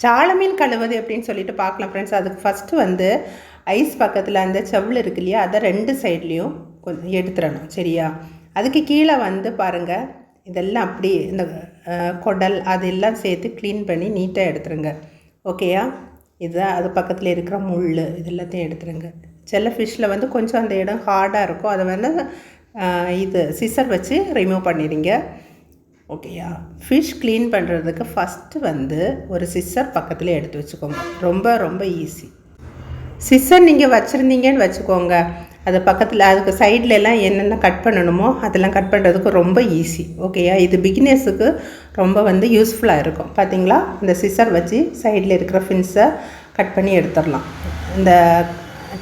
சால மீன் கழுவது எப்படின்னு சொல்லிட்டு பார்க்கலாம் ஃப்ரெண்ட்ஸ். அதுக்கு ஃபஸ்ட்டு வந்து ஐஸ் பக்கத்தில் அந்த செவ்வல் இருக்கு இல்லையா, அதை 2 சைட்லேயும் கொஞ்சம் எடுத்துடணும். சரியா? அதுக்கு கீழே வந்து பாருங்கள், இதெல்லாம் அப்படி இந்த குடல் அதெல்லாம் சேர்த்து க்ளீன் பண்ணி நீட்டாக எடுத்துருங்க. ஓகேயா? இதுதான் அது பக்கத்தில் இருக்கிற முள் இது எல்லாத்தையும் எடுத்துருங்க. சில ஃபிஷ்ஷில் வந்து கொஞ்சம் அந்த இடம் ஹார்டாக இருக்கும், அதை வந்து இது சிசர் வச்சு ரிமூவ் பண்ணிடுங்க. ஓகேயா? ஃபிஷ் க்ளீன் பண்ணுறதுக்கு ஃபஸ்ட்டு வந்து ஒரு சிசர் பக்கத்தில் எடுத்து வச்சுக்கோங்க. ரொம்ப ரொம்ப ஈஸி. சிசர் நீங்கள் வச்சுருந்தீங்கன்னு வச்சுக்கோங்க, அது பக்கத்தில் அதுக்கு சைட்லலாம் என்னென்ன கட் பண்ணணுமோ அதெல்லாம் கட் பண்ணுறதுக்கு ரொம்ப ஈஸி. ஓகேயா? இது பிகினர்ஸுக்கு ரொம்ப வந்து யூஸ்ஃபுல்லாக இருக்கும். பார்த்தீங்களா? இந்த சிசர் வச்சு சைடில் இருக்கிற ஃபின்ஸை கட் பண்ணி எடுத்துடலாம், இந்த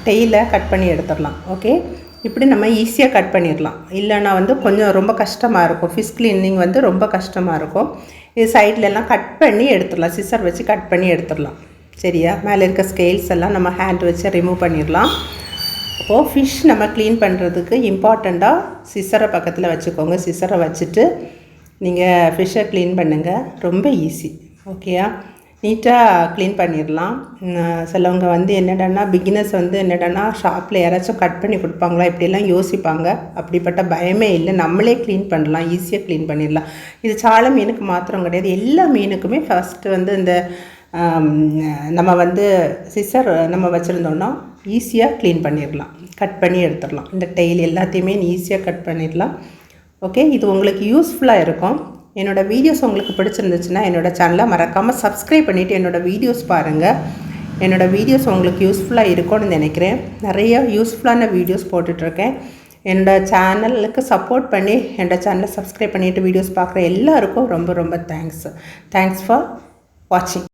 டெய்லை கட் பண்ணி எடுத்துடலாம். ஓகே, இப்படி நம்ம ஈஸியாக கட் பண்ணிடலாம். இல்லைன்னா வந்து கொஞ்சம் ரொம்ப கஷ்டமாக இருக்கும், ஃபிஷ் க்ளீனிங் வந்து ரொம்ப கஷ்டமாக இருக்கும். இது சைட்லலாம் கட் பண்ணி எடுத்துடலாம், சிசர் வச்சு கட் பண்ணி எடுத்துடலாம். சரியா? மேலே இருக்க ஸ்கேல்ஸ் எல்லாம் நம்ம ஹேண்ட் வச்சு ரிமூவ் பண்ணிடலாம். அப்போது ஃபிஷ் நம்ம க்ளீன் பண்ணுறதுக்கு இம்பார்ட்டண்ட்டாக சிசரை பக்கத்தில் வச்சுக்கோங்க. சிசரை வச்சுட்டு நீங்கள் ஃபிஷ்ஷை க்ளீன் பண்ணுங்கள், ரொம்ப ஈஸி. ஓகேயா? நீட்டாக க்ளீன் பண்ணிடலாம். சிலவங்க வந்து என்னடான்னா பிகினர்ஸ் வந்து என்னடான்னா ஷாப்பில் யாராச்சும் கட் பண்ணி கொடுப்பாங்களா இப்படிலாம் யோசிப்பாங்க. அப்படிப்பட்ட பயமே இல்லை, நம்மளே க்ளீன் பண்ணலாம், ஈஸியாக க்ளீன் பண்ணிடலாம். இது சால மீனுக்கு மாத்திரம் கிடையாது, எல்லா மீனுக்குமே ஃபஸ்ட்டு வந்து இந்த நம்ம வந்து சிசர் நம்ம வச்சுருந்தோன்னா ஈஸியாக க்ளீன் பண்ணிடலாம், கட் பண்ணி எடுத்துடலாம். இந்த டெய்ல் எல்லாத்தையுமே ஈஸியாக கட் பண்ணிடலாம். ஓகே, இது உங்களுக்கு யூஸ்ஃபுல்லாக இருக்கும். என்னோடய வீடியோஸ் உங்களுக்கு பிடிச்சிருந்துச்சுன்னா என்னோடய சேனலை மறக்காமல் சப்ஸ்கிரைப் பண்ணிவிட்டு என்னோடய வீடியோஸ் பாருங்கள். என்னோடய வீடியோஸ் உங்களுக்கு யூஸ்ஃபுல்லாக இருக்கும்னு நினைக்கிறேன். நிறைய யூஸ்ஃபுல்லான வீடியோஸ் போட்டுட்ருக்கேன். என்னோடய சேனலுக்கு சப்போர்ட் பண்ணி என்னோடய சேனலை சப்ஸ்கிரைப் பண்ணிவிட்டு வீடியோஸ் பார்க்குற எல்லாருக்கும் ரொம்ப ரொம்ப தேங்க்ஸ் ஃபார் வாட்சிங்.